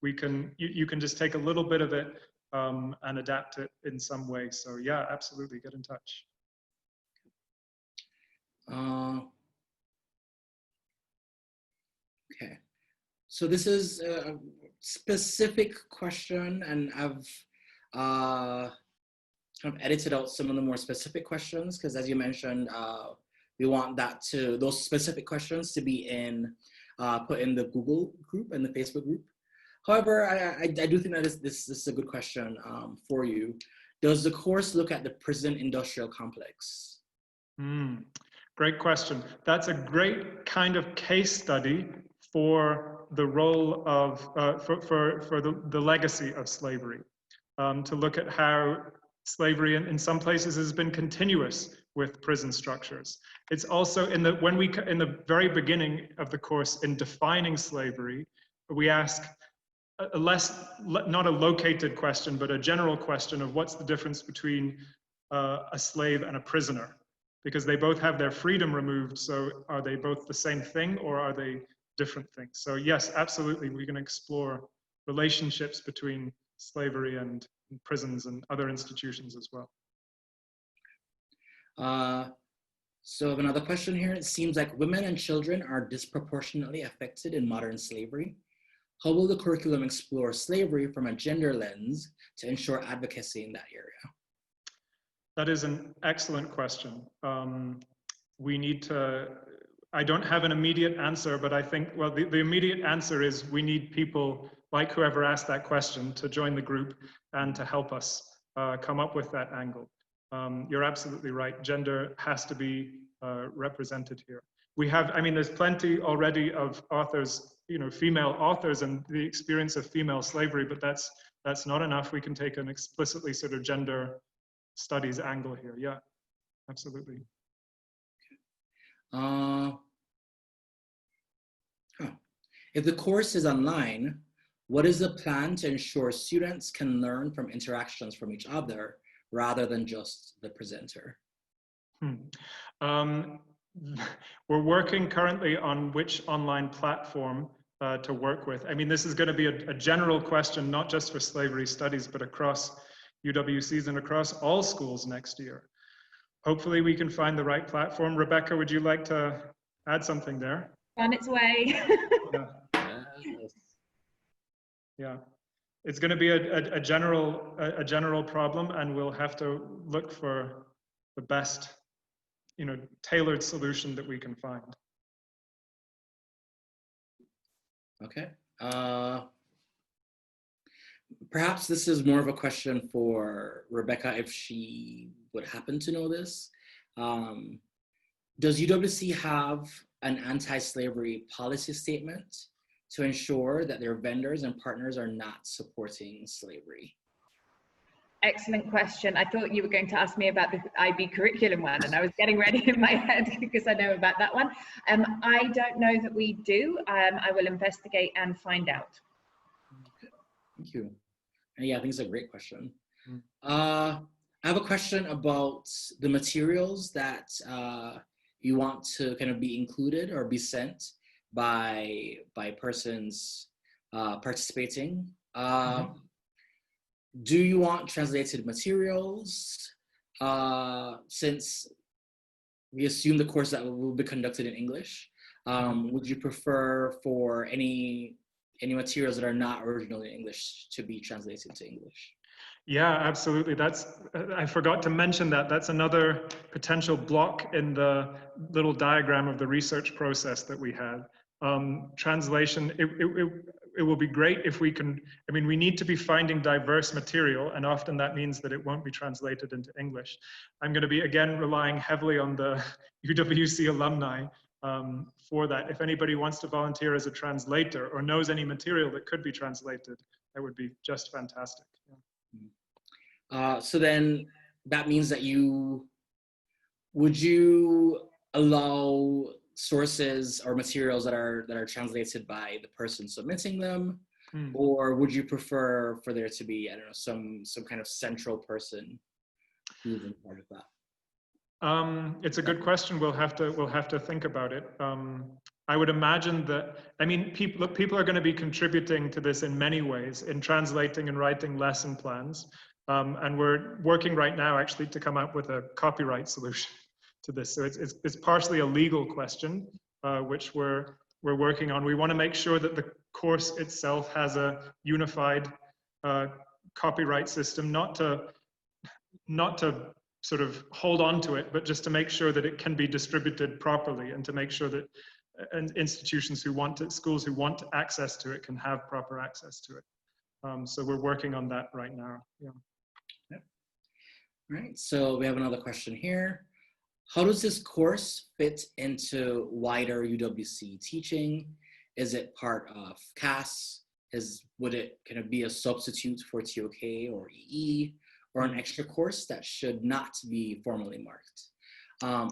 You can just take a little bit of it and adapt it in some way. So yeah, absolutely, get in touch. Okay, so this is a specific question, and I've kind of edited out some of the more specific questions because, as you mentioned, we want those specific questions to be put in the Google group and the Facebook group. However, I do think that this is a good question for you. Does the course look at the prison industrial complex? Great question. That's a great kind of case study for the role of, for the legacy of slavery, to look at how slavery in some places has been continuous with prison structures. It's also in the very beginning of the course, in defining slavery, we ask not a located question, but a general question of what's the difference between a slave and a prisoner, because they both have their freedom removed. So are they both the same thing, or are they different things? So yes, absolutely, we can explore relationships between slavery and prisons and other institutions as well. So I have another question here. It seems like women and children are disproportionately affected in modern slavery. How will the curriculum explore slavery from a gender lens to ensure advocacy in that area? That is an excellent question. We need to, I don't have an immediate answer, but I think, well, the immediate answer is we need people like whoever asked that question to join the group and to help us come up with that angle. You're absolutely right. Gender has to be represented here. We have, I mean, there's plenty already of authors, you know, female authors and the experience of female slavery, but that's not enough. We can take an explicitly sort of gender studies angle here. Yeah, absolutely. If the course is online, what is the plan to ensure students can learn from interactions from each other rather than just the presenter? We're working currently on which online platform to work with. I mean, this is going to be a general question, not just for slavery studies, but across UWCs and across all schools next year. Hopefully we can find the right platform. Rebecca, would you like to add something there? On its way. Yeah. Yeah, it's going to be a general problem, and we'll have to look for the best, you know, tailored solution that we can find. Okay. Perhaps this is more of a question for Rebecca, if she would happen to know this. Does UWC have an anti-slavery policy statement to ensure that their vendors and partners are not supporting slavery? Excellent question. I thought you were going to ask me about the IB curriculum one, and I was getting ready in my head because I know about that one. I don't know that we do. I will investigate and find out. Okay. Thank you. And yeah, I think it's a great question. I have a question about the materials that you want to kind of be included or be sent by persons participating. Do you want translated materials? Since we assume the course that will be conducted in English, would you prefer for any materials that are not originally in English to be translated to English? Yeah, absolutely. I forgot to mention that. That's another potential block in the little diagram of the research process that we have. Translation, it will be great if we can, I mean, we need to be finding diverse material, and often that means that it won't be translated into English. I'm going to be, again, relying heavily on the UWC alumni for that. If anybody wants to volunteer as a translator or knows any material that could be translated, that would be just fantastic. Yeah. So then that means that would you allow sources or materials that are translated by the person submitting them, or would you prefer for there to be, I don't know, some kind of central person who's in part of that? It's a good question. We'll have to think about it. I would imagine that, I mean, people are going to be contributing to this in many ways, in translating and writing lesson plans. And we're working right now actually to come up with a copyright solution to this. So it's partially a legal question, which we're working on. We want to make sure that the course itself has a unified copyright system, not to sort of hold on to it, but just to make sure that it can be distributed properly, and to make sure that institutions who want it, schools who want access to it, can have proper access to it. So we're working on that right now. Yeah. Yep. All right, so we have another question here. How does this course fit into wider UWC teaching? Is it part of CAS? Would it kind of be a substitute for TOK or EE, or an extra course that should not be formally marked?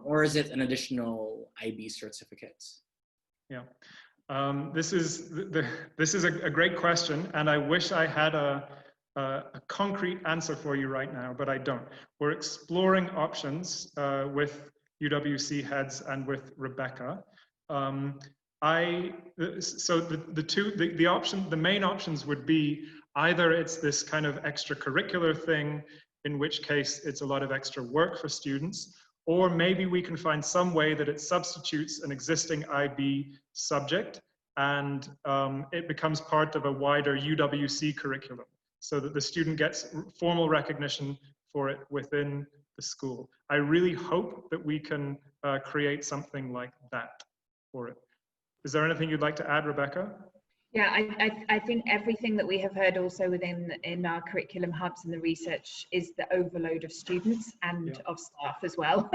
Or is it an additional IB certificate? Yeah, this is a great question, and I wish I had a concrete answer for you right now, but I don't. We're exploring options with UWC heads and with Rebecca. So the main options would be either it's this kind of extracurricular thing, in which case it's a lot of extra work for students, or maybe we can find some way that it substitutes an existing IB subject and it becomes part of a wider UWC curriculum, so that the student gets formal recognition for it within the school. I really hope that we can create something like that for it. Is there anything you'd like to add, Rebecca? Yeah, I think everything that we have heard also in our curriculum hubs and the research is the overload of students and of staff as well,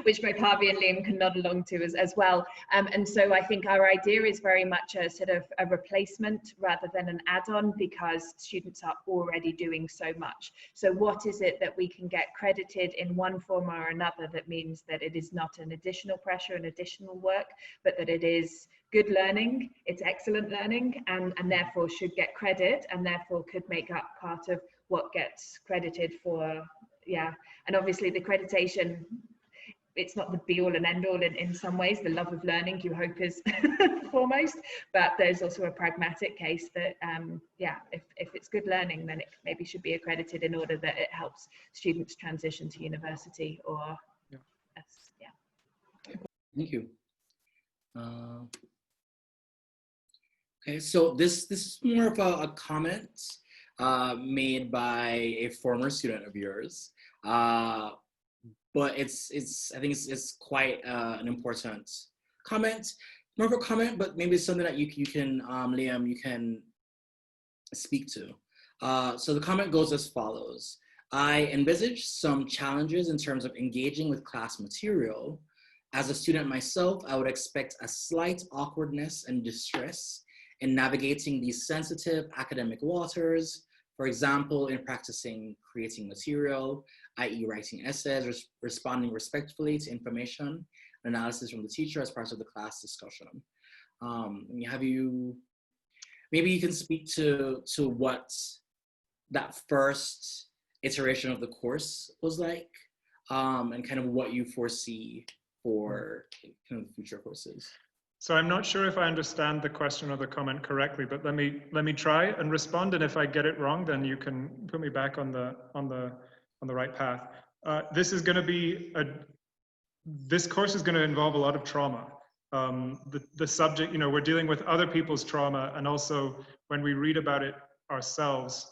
which both Harvey and Liam can nod along to as well. And so I think our idea is very much a sort of a replacement rather than an add-on, because students are already doing so much. So what is it that we can get credited in one form or another that means that it is not an additional pressure and additional work, but that it is good learning, it's excellent learning, and therefore should get credit, and therefore could make up part of what gets credited for, and obviously the accreditation, it's not the be all and end all in some ways. The love of learning, you hope, is foremost, but there's also a pragmatic case that, if it's good learning, then it maybe should be accredited in order that it helps students transition to university or, Thank you. Okay, so this is more of a comment made by a former student of yours, but I think it's quite an important comment. More of a comment, but maybe something that you can, Liam, you can speak to. So the comment goes as follows. I envisage some challenges in terms of engaging with class material. As a student myself, I would expect a slight awkwardness and distress in navigating these sensitive academic waters, for example, in practicing creating material, i.e. writing essays, responding respectfully to information and analysis from the teacher as part of the class discussion. Maybe you can speak to what that first iteration of the course was like, and kind of what you foresee for kind of future courses. So I'm not sure if I understand the question or the comment correctly, but let me try and respond. And if I get it wrong, then you can put me back on the right path. This is going to be this course is going to involve a lot of trauma. The subject, we're dealing with other people's trauma, and also when we read about it ourselves,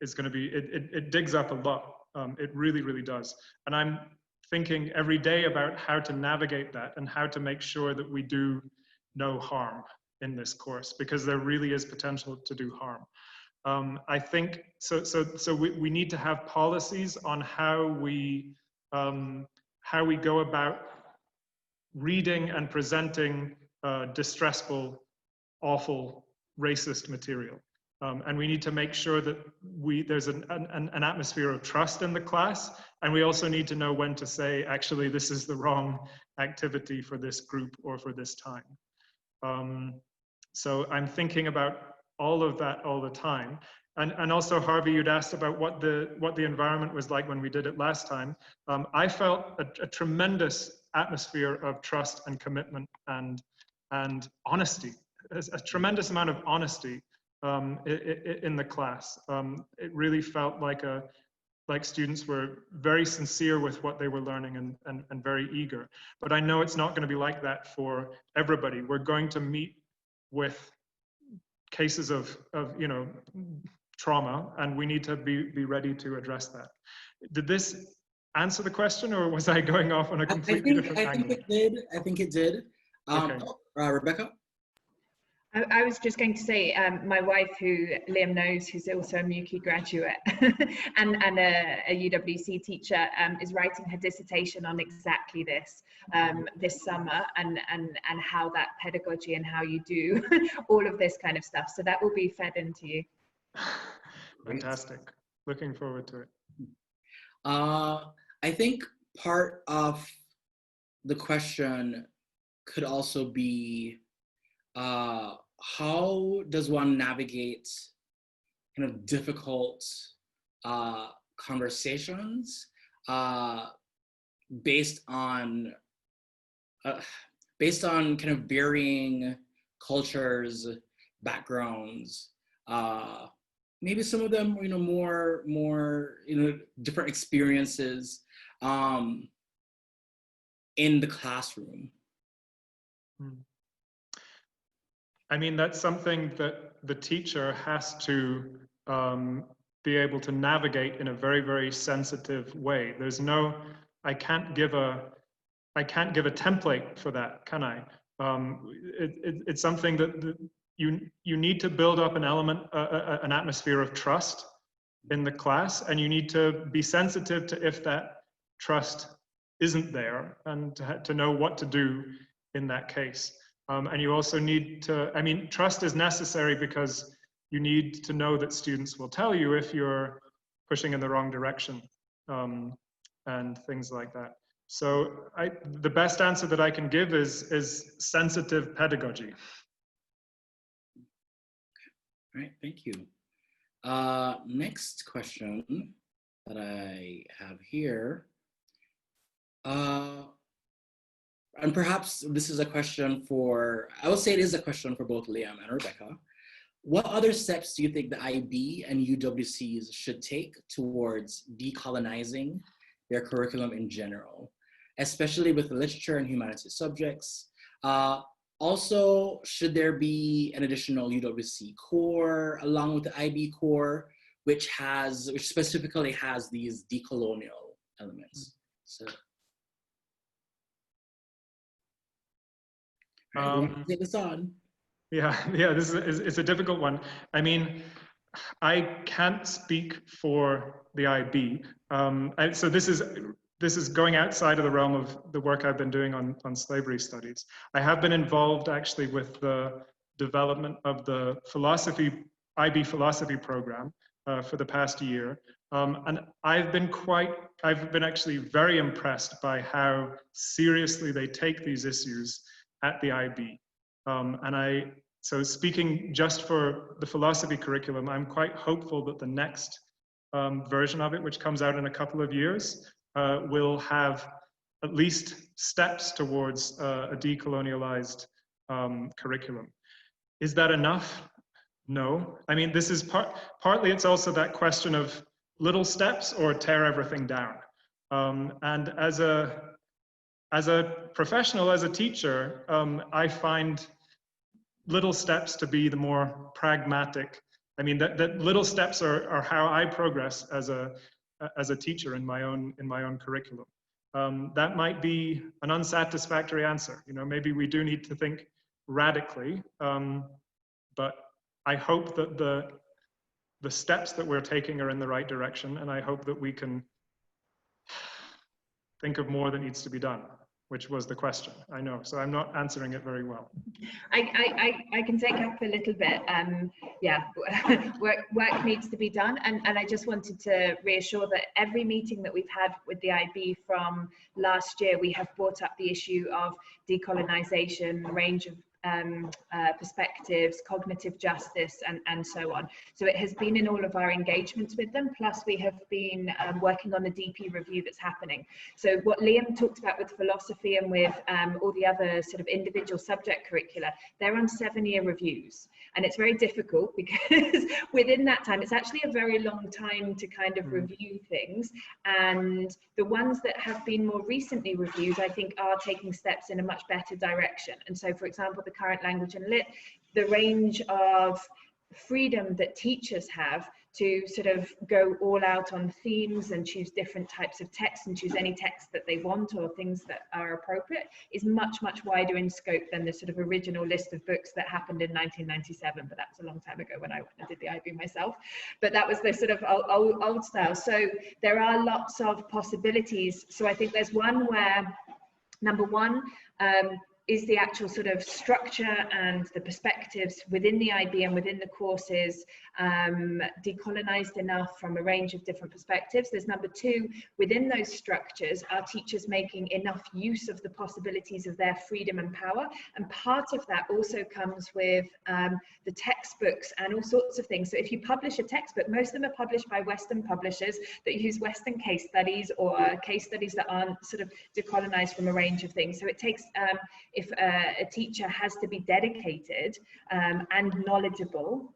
it's going to be it digs up a lot. It really, really does. And I'm thinking every day about how to navigate that and how to make sure that we do no harm in this course, because there really is potential to do harm. I think so we need to have policies on how we go about reading and presenting distressful, awful, racist material. And we need to make sure that there's an atmosphere of trust in the class. And we also need to know when to say, actually, this is the wrong activity for this group or for this time. So I'm thinking about all of that all the time. And also, Harvey, you'd asked about what the environment was like when we did it last time. I felt a tremendous atmosphere of trust and commitment and honesty, a tremendous amount of honesty in the class. It really felt like students were very sincere with what they were learning and very eager. But I know it's not going to be like that for everybody. We're going to meet with cases of trauma, and we need to be ready to address that. Did this answer the question, or was I going off on a completely different angle? I think it did. Okay. Rebecca? I was just going to say, my wife, who Liam knows, who's also a MUCI graduate and a UWC teacher, is writing her dissertation on exactly this this summer, and how that pedagogy and how you do all of this kind of stuff. So that will be fed into you. Fantastic. Looking forward to it. I think part of the question could also be, how does one navigate kind of difficult conversations based on kind of varying cultures, backgrounds, maybe some of them, more different experiences in the classroom. I mean, that's something that the teacher has to be able to navigate in a very, very sensitive way. I can't give a template for that, can I? It's something that you need to build up an atmosphere of trust in the class, and you need to be sensitive to if that trust isn't there, and to know what to do in that case. And you also need to, trust is necessary because you need to know that students will tell you if you're pushing in the wrong direction, and things like that. So the best answer that I can give is sensitive pedagogy. All right, thank you. Next question that I have here. And perhaps this is a question I would say it is a question for both Liam and Rebecca. What other steps do you think the IB and UWCs should take towards decolonizing their curriculum in general, especially with literature and humanities subjects? Also, should there be an additional UWC core along with the IB core, which specifically has these decolonial elements? So. Take this on. Yeah, it's a difficult one. I mean, I can't speak for the IB. So this is going outside of the realm of the work I've been doing on slavery studies. I have been involved actually with the development of the IB philosophy program for the past year. And I've been actually very impressed by how seriously they take these issues at the IB. So speaking just for the philosophy curriculum, I'm quite hopeful that the next version of it, which comes out in a couple of years, will have at least steps towards a decolonialized curriculum. Is that enough? No. I mean, this is partly it's also that question of little steps or tear everything down. And as a professional, as a teacher, I find little steps to be the more pragmatic. I mean, that little steps are how I progress as a teacher in my own curriculum. That might be an unsatisfactory answer. You know, maybe we do need to think radically, but I hope that the steps that we're taking are in the right direction, and I hope that we can think of more that needs to be done, which was the question. I know, so I'm not answering it very well. I can take up a little bit. Yeah, work needs to be done, and I just wanted to reassure that every meeting that we've had with the IB from last year, we have brought up the issue of decolonization, range of perspectives, cognitive justice, and so on. So it has been in all of our engagements with them, plus we have been working on the DP review that's happening. So what Liam talked about with philosophy and with all the other sort of individual subject curricula, they're on 7-year reviews. And it's very difficult because within that time, it's actually a very long time to kind of review things. And the ones that have been more recently reviewed, I think, are taking steps in a much better direction. And so, for example, the current language and lit, the range of freedom that teachers have to sort of go all out on themes and choose different types of text and choose any text that they want or things that are appropriate is much, much wider in scope than the sort of original list of books that happened in 1997, but that's a long time ago when I did the IB myself. But that was the sort of old style. So there are lots of possibilities. So I think there's one where, number one, is the actual sort of structure and the perspectives within the IB and within the courses decolonized enough from a range of different perspectives. There's number two, within those structures, are teachers making enough use of the possibilities of their freedom and power? And part of that also comes with the textbooks and all sorts of things. So if you publish a textbook, most of them are published by Western publishers that use Western case studies or case studies that aren't sort of decolonized from a range of things. So it takes, if a teacher has to be dedicated and knowledgeable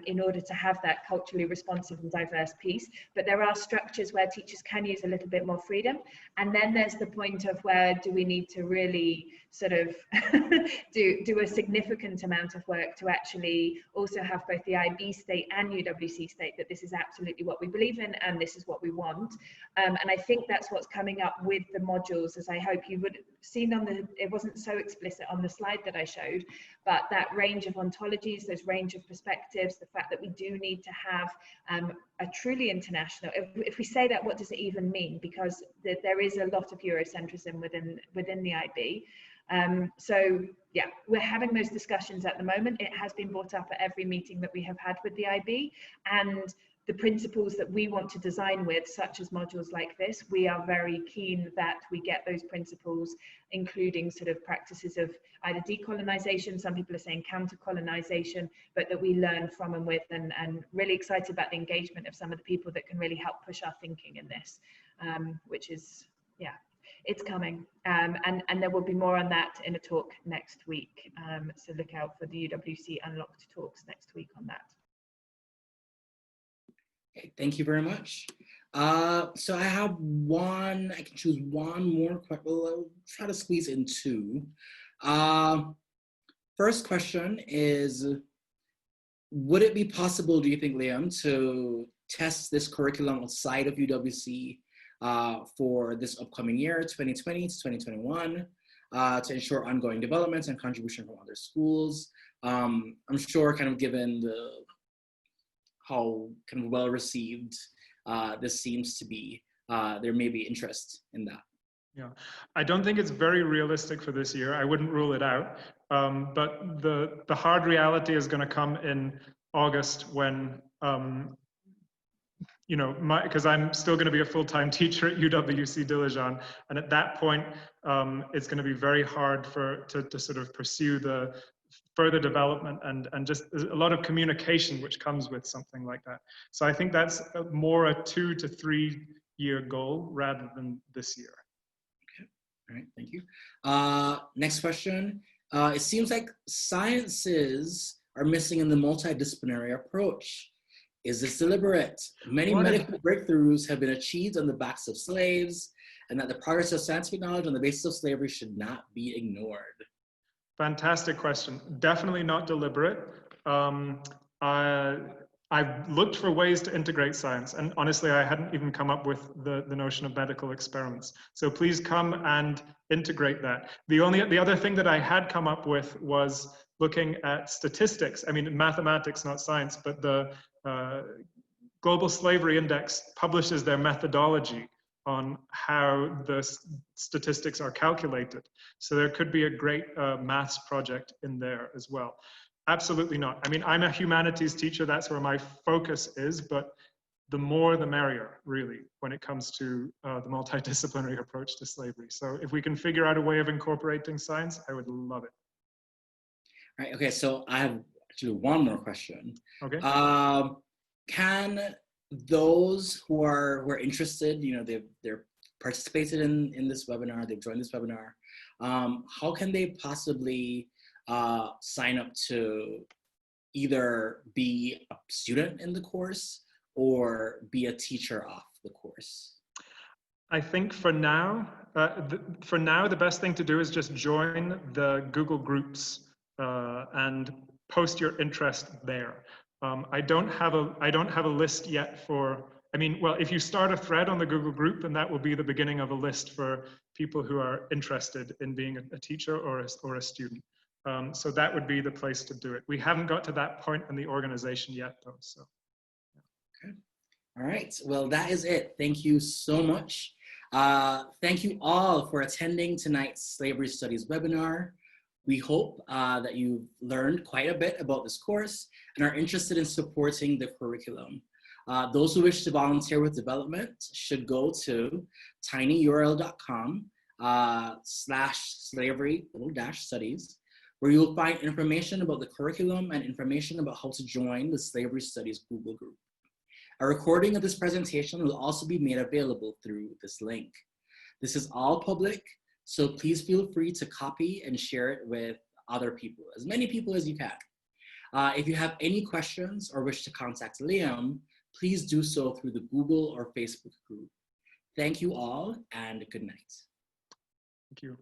in order to have that culturally responsive and diverse piece, but there are structures where teachers can use a little bit more freedom. And then there's the point of where do we need to really sort of do a significant amount of work to actually also have both the IB state and UWC state that this is absolutely what we believe in and this is what we want. And I think that's what's coming up with the modules, as I hope you would have seen on the, it wasn't so explicit on the slide that I showed, but that range of ontologies, those range of perspectives, the fact that we do need to have a truly international, if we say that, what does it even mean? Because there is a lot of Eurocentrism within the IB. So yeah, we're having those discussions at the moment. It has been brought up at every meeting that we have had with the IB, and the principles that we want to design with, such as modules like this, we are very keen that we get those principles, including sort of practices of either decolonization, some people are saying counter-colonization, but that we learn from and with, and really excited about the engagement of some of the people that can really help push our thinking in this, which is, yeah, it's coming. And there will be more on that in a talk next week. So look out for the UWC Unlocked talks next week on that. Okay, thank you very much. So I have one, I can choose one more question. Well, I'll try to squeeze in two. First question is, would it be possible, do you think, Liam, to test this curriculum outside of UWC for this upcoming year, 2020 to 2021, to ensure ongoing developments and contribution from other schools? I'm sure, kind of given how kind of well received this seems to be, there may be interest in that. Yeah, I don't think it's very realistic for this year. I wouldn't rule it out, but the hard reality is going to come in August when, you know, because I'm still going to be a full-time teacher at UWC Dilijan, and at that point, it's going to be very hard to sort of pursue the further development and just a lot of communication which comes with something like that. So I think that's more a 2 to 3 year goal rather than this year. Okay, all right, thank you. Next question. It seems like sciences are missing in the multidisciplinary approach. Is this deliberate? Many medical breakthroughs have been achieved on the backs of slaves, and that the progress of scientific knowledge on the basis of slavery should not be ignored. Fantastic question. Definitely not deliberate. I've looked for ways to integrate science, and honestly, I hadn't even come up with the notion of medical experiments. So please come and integrate that. The other thing that I had come up with was looking at statistics. I mean, mathematics, not science, but the Global Slavery Index publishes their methodology on how the statistics are calculated. So there could be a great maths project in there as well. Absolutely not. I mean, I'm a humanities teacher, that's where my focus is, but the more the merrier, really, when it comes to the multidisciplinary approach to slavery. So if we can figure out a way of incorporating science, I would love it. All right, okay, so I have actually one more question. Okay. Can those who are interested, you know, they're participated in this webinar, they've joined this webinar, how can they possibly sign up to either be a student in the course or be a teacher of the course? I think for now, the best thing to do is just join the Google Groups and post your interest there. I don't have a list yet for, I mean, well, if you start a thread on the Google group, then that will be the beginning of a list for people who are interested in being a teacher or a student. So that would be the place to do it. We haven't got to that point in the organization yet, though. So. Okay. All right. Well, that is it. Thank you so much. Thank you all for attending tonight's Slavery Studies webinar. We hope that you've learned quite a bit about this course and are interested in supporting the curriculum. Those who wish to volunteer with development should go to tinyurl.com/slavery-studies, where you'll find information about the curriculum and information about how to join the Slavery Studies Google group. A recording of this presentation will also be made available through this link. This is all public, so please feel free to copy and share it with other people, as many people as you can. If you have any questions or wish to contact Liam, please do so through the Google or Facebook group. Thank you all, and good night. Thank you.